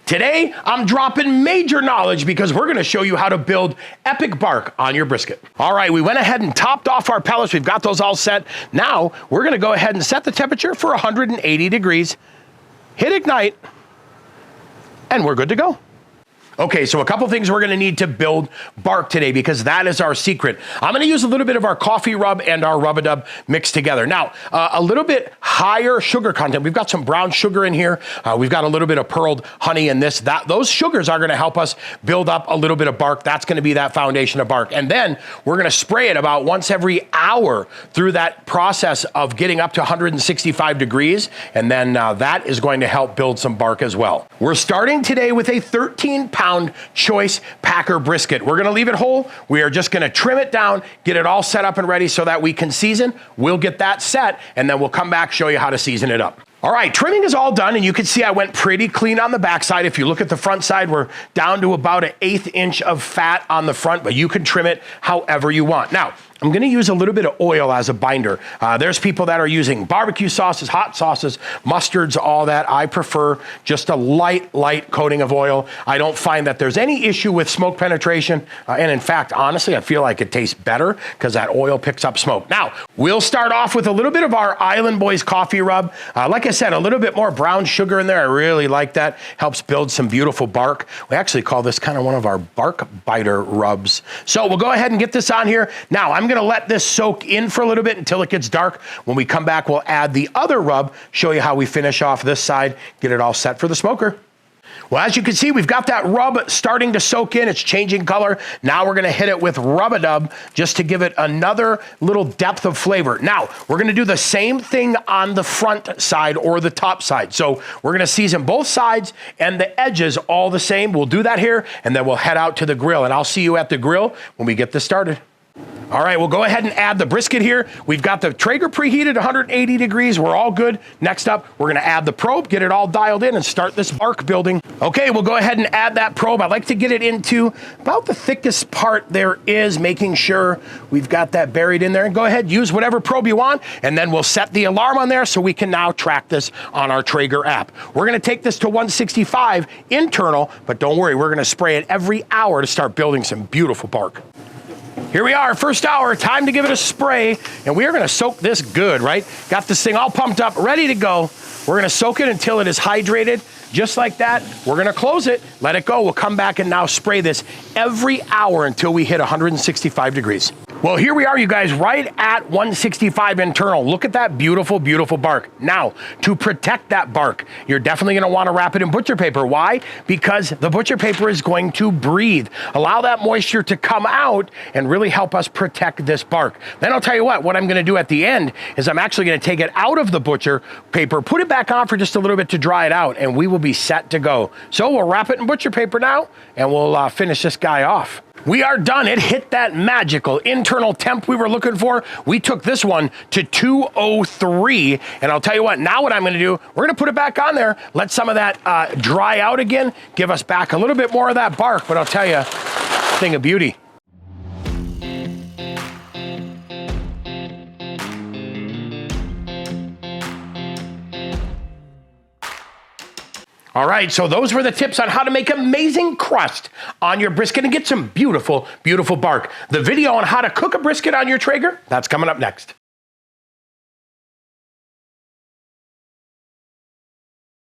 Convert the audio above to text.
Today, I'm dropping major knowledge because we're gonna show you how to build epic bark on your brisket. All right, we went ahead and topped off our pellets. We've got those all set. Now, we're gonna go ahead and set the temperature for 180 degrees, hit ignite, and we're good to go. Okay, so a couple things we're gonna need to build bark today because that is our secret. I'm gonna use a little bit of our coffee rub and our rub-a-dub mixed together. Now, a little bit higher sugar content. We've got some brown sugar in here. We've got a little bit of pearled honey in this. Those sugars are gonna help us build up a little bit of bark. That's gonna be that foundation of bark. And then we're gonna spray it about once every hour through that process of getting up to 165 degrees. And then that is going to help build some bark as well. We're starting today with a 13-pound choice packer brisket. We're gonna leave it whole. We are just gonna trim it down, get it all set up and ready so that we can season. We'll get that set, and then we'll come back, show you how to season it up. All right, trimming is all done, and you can see I went pretty clean on the backside. If you look at the front side, we're down to about an 1/8 inch of fat on the front, but you can trim it however you want. Now, I'm gonna use a little bit of oil as a binder. There's people that are using barbecue sauces, hot sauces, mustards, all that. I prefer just a light coating of oil. I don't find that there's any issue with smoke penetration. And in fact, honestly, I feel like it tastes better because that oil picks up smoke. Now, we'll start off with a little bit of our Island Boys coffee rub. Like I said, a little bit more brown sugar in there. I really like that. Helps build some beautiful bark. We actually call this kind of one of our bark biter rubs. So we'll go ahead and get this on here. Now, I'm gonna let this soak in for a little bit until it gets dark. When we come back, we'll add the other rub, show you how we finish off this side, get it all set for the smoker. Well, as you can see, we've got that rub starting to soak in. It's changing color. Now we're gonna hit it with rub-a-dub just to give it another little depth of flavor. Now, we're gonna do the same thing on the front side or the top side. So we're gonna season both sides and the edges all the same. We'll do that here, and then we'll head out to the grill, and I'll see you at the grill when we get this started. All right, we'll go ahead and add the brisket here. We've got the Traeger preheated 180 degrees. We're all good. Next up, we're gonna add the probe, get it all dialed in, and start this bark building. Okay, we'll go ahead and add that probe. I like to get it into about the thickest part there is, making sure we've got that buried in there. And go ahead, use whatever probe you want, and then we'll set the alarm on there so we can now track this on our Traeger app. We're gonna take this to 165 internal, but don't worry, we're gonna spray it every hour to start building some beautiful bark. Here we are, first hour, time to give it a spray, and we are gonna soak this good, right? Got this thing all pumped up, ready to go. We're gonna soak it until it is hydrated, just like that. We're gonna close it, let it go. We'll come back and now spray this every hour until we hit 165 degrees. Well, here we are, you guys, right at 165 internal. Look at that beautiful, beautiful bark. Now, to protect that bark, you're definitely gonna wanna wrap it in butcher paper. Why? Because the butcher paper is going to breathe. Allow that moisture to come out and really help us protect this bark. Then I'll tell you what I'm gonna do at the end is I'm actually gonna take it out of the butcher paper, put it back on for just a little bit to dry it out, and we will be set to go. So we'll wrap it in butcher paper now, and we'll finish this guy off. We are done. It hit that magical internal temp we were looking for. We took this one to 203, and I'll tell you what, now what I'm gonna do, we're gonna put it back on there, let some of that dry out again, give us back a little bit more of that bark, but I'll tell you, thing of beauty. All right, so those were the tips on how to make amazing crust on your brisket and get some beautiful, beautiful bark. The video on how to cook a brisket on your Traeger, that's coming up next.